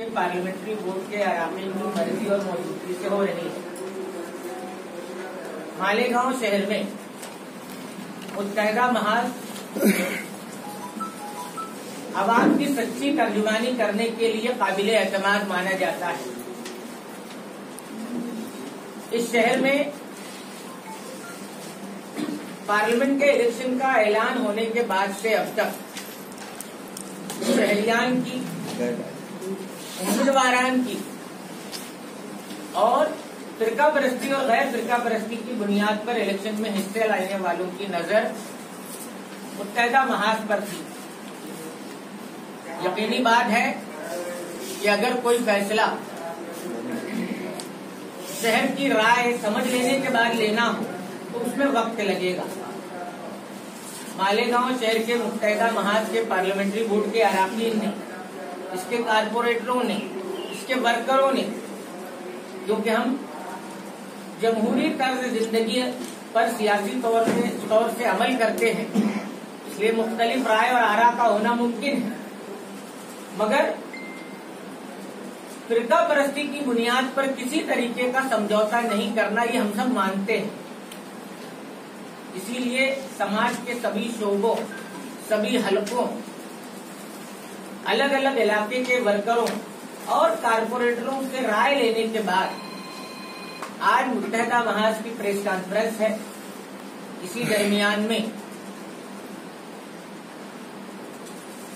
Parliamentary board के अरामीन की मर्जी और मौजूदगी से हो रही है। मालेगांव शहर में मुत्तहदा महाज आवाम की सच्ची तर्जुमानी करने के लिए काबिल एतमाद माना जाता है। इस शहर में पार्लियामेंट के इलेक्शन का ऐलान होने के बाद से अब तक शहरियान की, उम्मीदवारान की और फिरका परस्ती और गैर फिरका परस्ती की बुनियाद पर इलेक्शन में हिस्से लेने वालों की नजर मुत्तहदा महाज पर थी। यकीनी बात है कि अगर कोई फैसला शहर की राय समझ लेने के बाद लेना हो तो उसमें वक्त लगेगा। मालेगांव शहर के मुत्तहदा महाज के पार्लियामेंट्री बोर्ड के अराकीन ने, इसके कारपोरेटरों ने, इसके वर्करों ने, जो कि हम जमहूरी तर्ज जिंदगी पर सियासी तौर से अमल करते हैं, इसलिए मुख्तलिफ राय और आरा का होना मुमकिन है, मगर फिरका परस्ती की बुनियाद पर किसी तरीके का समझौता नहीं करना ये हम सब मानते हैं। इसीलिए समाज के सभी शोबों, सभी हलकों, अलग अलग इलाके के वर्करों और कारपोरेटरों से राय लेने के बाद आज मुत्तहदा महाज की प्रेस कॉन्फ्रेंस है। इसी दरमियान में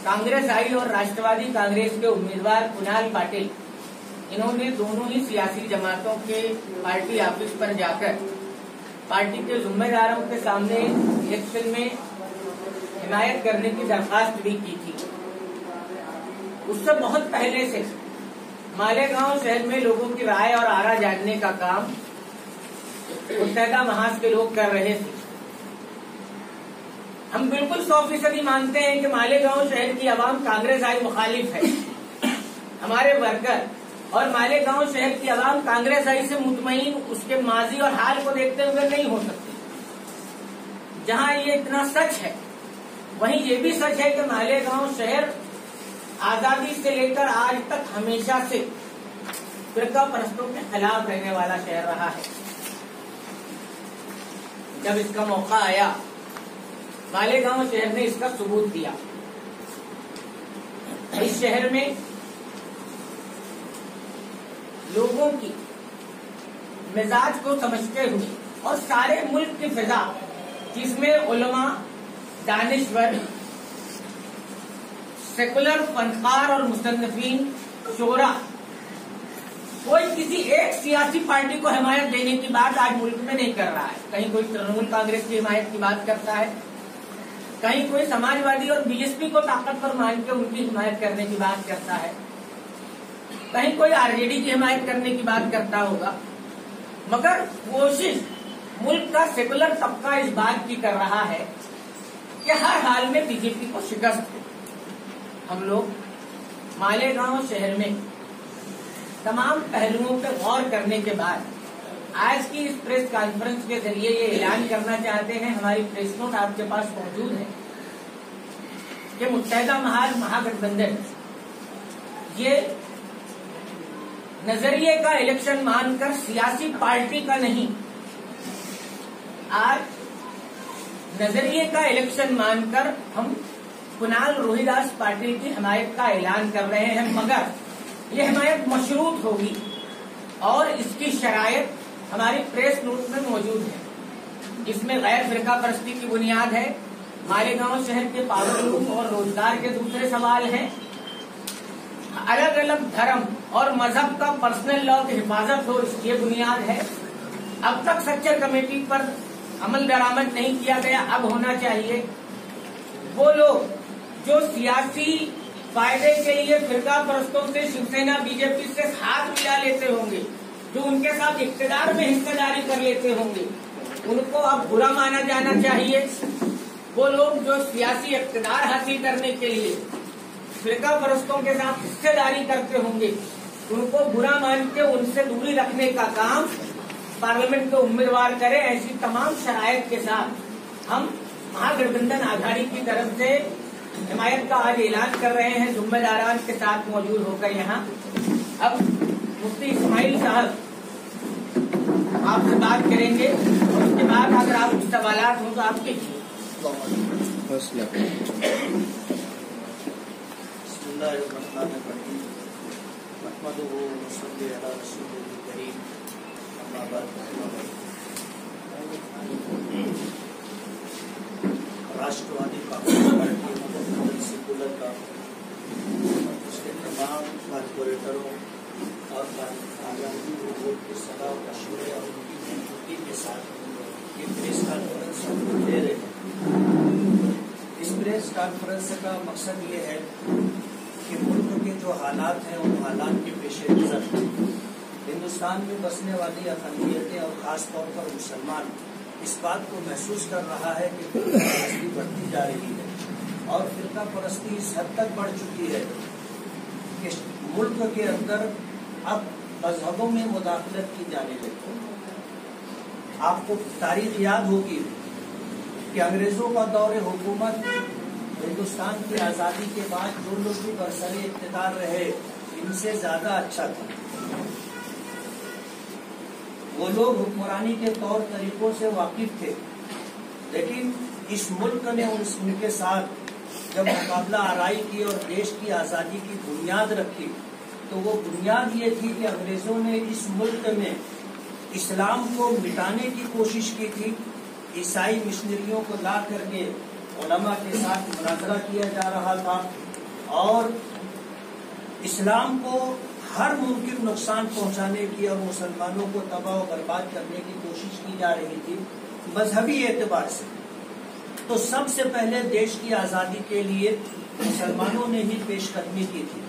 कांग्रेस आई और राष्ट्रवादी कांग्रेस के उम्मीदवार कुणाल पाटिल, इन्होंने दोनों ही सियासी जमातों के पार्टी ऑफिस पर जाकर पार्टी के जिम्मेदारों के सामने इलेक्शन में हिमायत करने की दरखास्त भी की थी। उससे बहुत पहले से मालेगांव शहर में लोगों की राय और आरा जानने का काम मुत्तहदा महाज के लोग कर रहे थे। हम बिल्कुल 100% मानते हैं कि मालेगांव शहर की आवाम कांग्रेस आई मुखालिफ है। हमारे वर्कर और मालेगांव शहर की आवाम कांग्रेस आई से मुतमईन उसके माजी और हाल को देखते हुए नहीं हो सकती। जहां ये इतना सच है, वहीं ये भी सच है कि मालेगांव शहर आजादी से लेकर आज तक हमेशा से फिरका परस्तों के खिलाफ रहने वाला शहर रहा है। जब इसका मौका आया, मालेगांव शहर ने इसका सबूत दिया। इस शहर में लोगों की मिजाज को समझते हुए और सारे मुल्क की फिजा, जिसमें उलमा, दानिश्वर, सेकुलर फनकार और मुसन्निफीन, शोरा, कोई किसी एक सियासी पार्टी को हिमायत देने की बात आज मुल्क में नहीं कर रहा है। कहीं कोई तृणमूल कांग्रेस की हिमायत की बात करता है, कहीं कोई समाजवादी और बीएसपी को ताकतवर मान के उनकी हिमायत करने की बात करता है, कहीं कोई आरजेडी की हिमायत करने की बात करता होगा, मगर कोशिश मुल्क का सेकुलर तबका इस बात की कर रहा है कि हर हाल में बीजेपी को शिकस्त हो। हम लोग मालेगांव शहर में तमाम पहलुओं पर गौर करने के बाद आज की इस प्रेस कॉन्फ्रेंस के जरिए ये ऐलान करना चाहते हैं, हमारी प्रेस नोट आपके पास मौजूद है, कि मुत्तहदा महाज महागठबंधन ये नजरिए का इलेक्शन मानकर, सियासी पार्टी का नहीं, आज नजरिए का इलेक्शन मानकर हम कुणाल रोहिदास पाटिल की हिमायत का ऐलान कर रहे हैं, मगर ये हिमायत मशरूत होगी और इसकी शरायत हमारी प्रेस नोट में मौजूद है। इसमें गैर फिरका परस्ती की बुनियाद है, मालेगांव शहर के पावरलूम और रोजगार के दूसरे सवाल हैं, अलग अलग धर्म और मजहब का पर्सनल लॉ की हिफाजत हो, ये बुनियाद है। अब तक सच्चर कमेटी पर अमल दरामद नहीं किया गया, अब होना चाहिए। वो लोग जो सियासी फायदे के लिए फिरका परस्तों से, शिवसेना, बीजेपी से हाथ मिला लेते होंगे, जो उनके साथ इख्तियार में हिस्सेदारी कर लेते होंगे, उनको अब बुरा माना जाना चाहिए। वो लोग जो सियासी इख्तियार हासिल करने के लिए फिरका परस्तों के साथ हिस्सेदारी करते होंगे, उनको बुरा मान के उनसे दूरी रखने का काम पार्लियामेंट के उम्मीदवार करें। ऐसी तमाम शराइत के साथ हम महागठबंधन आघाड़ी की तरफ से हिमायत का आज ऐलान कर रहे हैं, जिम्मेदारान के साथ मौजूद होकर यहाँ। अब मुफ्ती इस्माइल साहब आपसे बात करेंगे और उसके बाद अगर आप सवालात हो तो आप कीजिए। राष्ट्रवादी कांग्रेस पार्टी सेकुलर का उसके तमाम कॉर्पोरेटरों और आगामी लोगों के सलाह मशवरे और उनकी मौजूदगी के साथ ये प्रेस कॉन्फ्रेंस हम ले रहे हैं। इस प्रेस कॉन्फ्रेंस का मकसद ये है कि मुल्क के जो हालात हैं उन हालात के पेश नज़र हिंदुस्तान में बसने वाली अक़लियतें और ख़ास तौर पर मुसलमान इस बात को महसूस कर रहा है कि फिरका परस्ती बढ़ती जा रही है और फिरका परस्ती इस हद तक बढ़ चुकी है कि मुल्क के अंदर अब मजहबों में मुदाखलत की जाने लगी। आपको तारीख याद होगी कि अंग्रेजों का दौर हुकूमत हिंदुस्तान की आज़ादी के बाद जो लोग भी बरसरे इक़्तिदार रहे इनसे ज्यादा अच्छा था। वो लोग हुक्मरानी के तौर तरीकों से वाकिफ थे, लेकिन इस मुल्क ने उनके साथ जब मुकाबला आराई की और देश की आज़ादी की बुनियाद रखी तो वो बुनियाद ये थी कि अंग्रेजों ने इस मुल्क में इस्लाम को मिटाने की कोशिश की थी। ईसाई मिशनरियों को ला करके उलमा के साथ मुनाजरा किया जा रहा था और इस्लाम को हर मुमकिन नुकसान पहुंचाने की और मुसलमानों को तबाह और बर्बाद करने की कोशिश की जा रही थी मजहबी एतबार से। तो सबसे पहले देश की आज़ादी के लिए मुसलमानों ने ही पेशकदमी की थी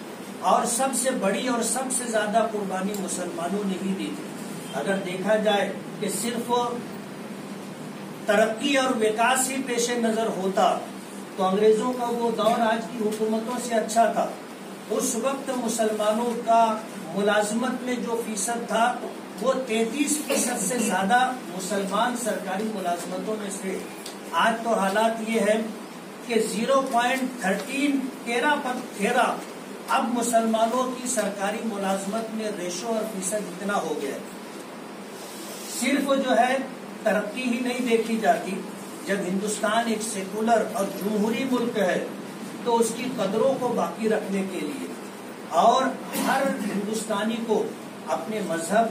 और सबसे बड़ी और सबसे ज्यादा कुर्बानी मुसलमानों ने ही दी थी। अगर देखा जाए कि सिर्फ तरक्की और विकास ही पेशे नजर होता तो अंग्रेजों का वो दौर आज की हुकूमतों से अच्छा था। उस वक्त मुसलमानों का मुलाजमत में जो फीसद था वो 33% से ज्यादा मुसलमान सरकारी मुलाजमतों में से। आज तो हालात ये है कि 0.13 अब मुसलमानों की सरकारी मुलाजमत में रेशो और फीसद इतना हो गया है। सिर्फ जो है तरक्की ही नहीं देखी जाती। जब हिंदुस्तान एक सेकुलर और जमहूरी मुल्क है तो उसकी कदरों को बाकी रखने के लिए और हर हिंदुस्तानी को अपने मजहब,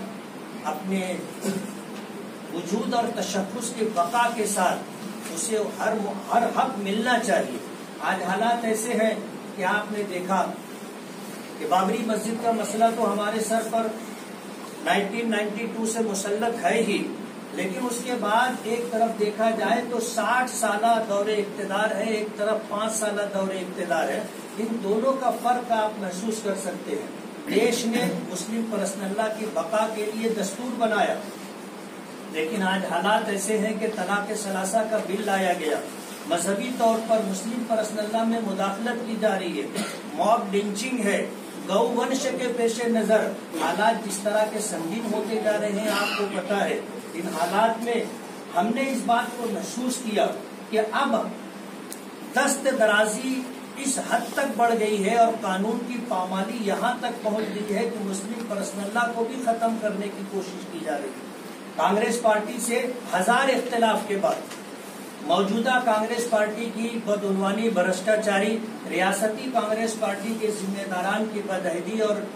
अपने वजूद और तशख्खुस के बका के साथ उसे हर हक मिलना चाहिए। आज हालात ऐसे हैं कि आपने देखा कि बाबरी मस्जिद का मसला तो हमारे सर पर 1992 से मुसल्लत है ही, लेकिन उसके बाद एक तरफ देखा जाए तो 60 साला दौरे इक़्तिदार है, एक तरफ 5 साला दौरे इक़्तिदार है। इन दोनों का फर्क आप महसूस कर सकते हैं। देश ने मुस्लिम पर्सनल्ला की बका के लिए दस्तूर बनाया, लेकिन आज हालात ऐसे हैं कि तलाक सलासा का बिल लाया गया, मजहबी तौर पर मुस्लिम पर्सनल्ला में मुदाखलत की जा रही है, मॉब लिंचिंग है, गौ वंश के पेशे नजर हालात जिस तरह के संगीन होते जा रहे हैं आपको पता है। इन हालात में हमने इस बात को महसूस किया कि अब दस्त दराजी इस हद तक बढ़ गई है और कानून की पामाली यहाँ तक पहुँच गई है कि मुस्लिम पर्सनल्ला को भी खत्म करने की कोशिश की जा रही है। कांग्रेस पार्टी से 1000 इख्तिलाफ के बाद मौजूदा कांग्रेस पार्टी की बदउनवानी, भ्रष्टाचारी रियासती कांग्रेस पार्टी के जिम्मेदारान की बदअहदी और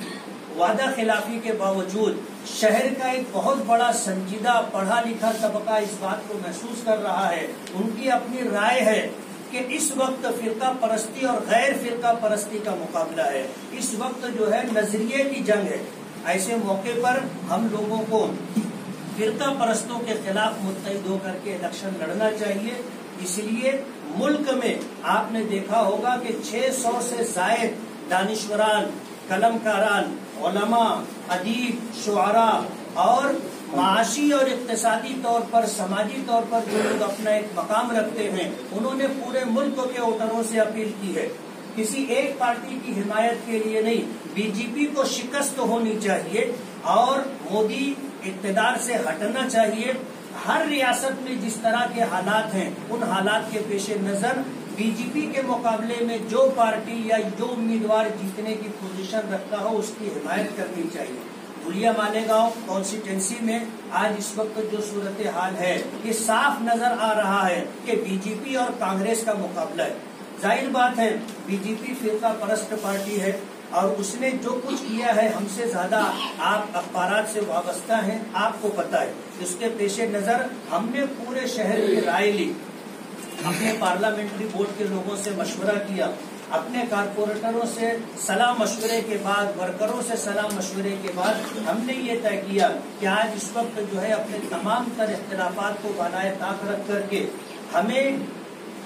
वादा खिलाफी के बावजूद शहर का एक बहुत बड़ा संजीदा पढ़ा लिखा तबका इस बात को महसूस कर रहा है। उनकी अपनी राय है कि इस वक्त फिरका परस्ती और गैर फिरका परस्ती का मुकाबला है। इस वक्त जो है नजरिए की जंग है। ऐसे मौके पर हम लोगों को फिरका परस्तों के खिलाफ मुत्तहिद होकर के इलेक्शन लड़ना चाहिए। इसलिए मुल्क में आपने देखा होगा कि 600 से जायद दानिश्वरान, कलमकारान, उलमा, अदीब, शुआरा और माशी और इक्तिसादी तौर पर, समाजी तौर पर जो लोग अपना एक मकाम रखते हैं, उन्होंने पूरे मुल्क के वोटरों से अपील की है किसी एक पार्टी की हिमायत के लिए नहीं, बीजेपी को शिकस्त होनी चाहिए और मोदी اقتدار سے ہٹنا چاہیے. ہر ریاست میں جس طرح کے حالات ہیں ان حالات کے پیش نظر بی جے پی کے مقابلے میں جو پارٹی یا جو امیدوار جیتنے کی پوزیشن رکھتا ہو اس کی حمایت کرنی چاہیے. دھولیا مالیگاؤں کانسٹیٹوینسی میں آج اس وقت جو صورتحال ہے یہ صاف نظر آ رہا ہے کہ بی جے پی اور کانگریس کا مقابلہ ہے. ظاہر بات ہے بی جے پی فرقہ پرست پارٹی ہے اور اس نے جو کچھ کیا ہے ہم سے زیادہ آپ اخبارات سے وابستہ ہیں, آپ کو پتہ ہے. اس کے پیش نظر ہم نے پورے شہر کی رائے لی, اپنے پارلیمنٹری بورڈ کے لوگوں سے مشورہ کیا, اپنے کارپوریٹروں سے صلاح مشورے کے بعد, ورکروں سے صلاح مشورے کے بعد ہم نے یہ طے کیا کہ آج اس وقت جو ہے اپنے تمام تر اختلافات کو بالائے طاق رکھ کر کے ہمیں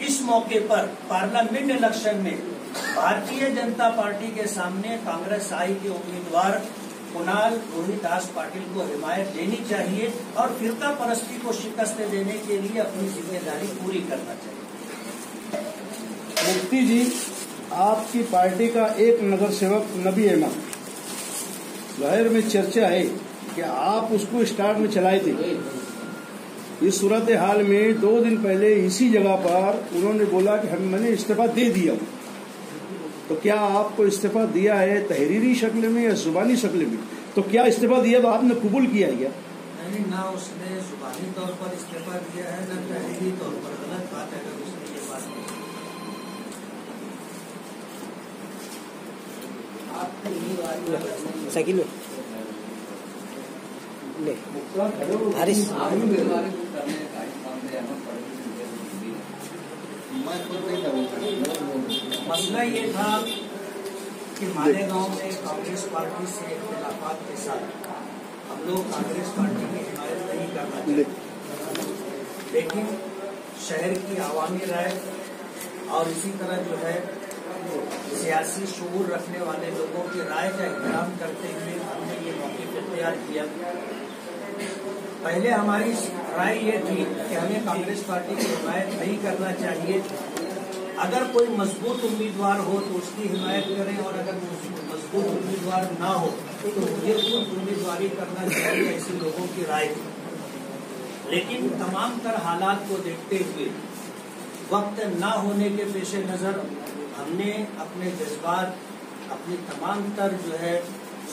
اس موقع پر پارلیمنٹ الیکشن میں بھارتیہ جنتا پارٹی کے سامنے کانگریس آئی کے امیدوار کنال روہت داس پاٹل کو حمایت دینی چاہیے اور فرقہ پرستی کو شکست دینے کے لیے اپنی ذمہ داری پوری کرنا چاہیے. مفتی جی, آپ کی پارٹی کا ایک نگر سیوک نبی احمد, ظاہر میں چرچا ہے کہ آپ اس کو اسٹارٹ میں چلائے تھے. اس صورتحال میں 2 دن پہلے اسی جگہ پر انہوں نے بولا کہ میں نے استعفیٰ دے دیا ہوں. تو کیا آپ کو استعفیٰ دیا ہے تحریری شکل میں یا زبانی شکل میں؟ تو کیا استعفیٰ دیا تو آپ نے قبول کیا ہے کیا؟ نہیں, نہ اس نے زبانی طور پر استعفیٰ دیا ہے نہ تحریری طور پر. غلط بات ہے اگر اس نے یہ بات کی. سکیلو لے حارث مسئلہ یہ تھا کہ مالیگاؤں میں کانگریس پارٹی سے اختلافات کے ساتھ ہم لوگ کانگریس پارٹی کی حمایت نہیں کرنا چاہتے, لیکن شہر کی عوامی رائے اور اسی طرح جو ہے سیاسی شعور رکھنے والے لوگوں کی رائے کا احترام کرتے ہوئے ہم نے یہ موقف اختیار کیا. پہلے ہماری رائے یہ تھی کہ ہمیں کانگریس پارٹی کی حمایت نہیں کرنا چاہیے. اگر کوئی مضبوط امیدوار ہو تو اس کی حمایت کریں, اور اگر مضبوط امیدوار نہ ہو تو مجھے خود امیدواری کرنا چاہیے. ایسے لوگوں کی رائے تھی. لیکن تمام تر حالات کو دیکھتے ہوئے, وقت نہ ہونے کے پیش نظر ہم نے اپنے جذبات, اپنی تمام تر جو ہے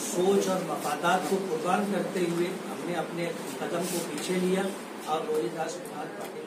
سوچ اور مفادات کو قربان کرتے ہوئے ہم نے اپنے قدم کو پیچھے لیا اور روہت داس پاٹل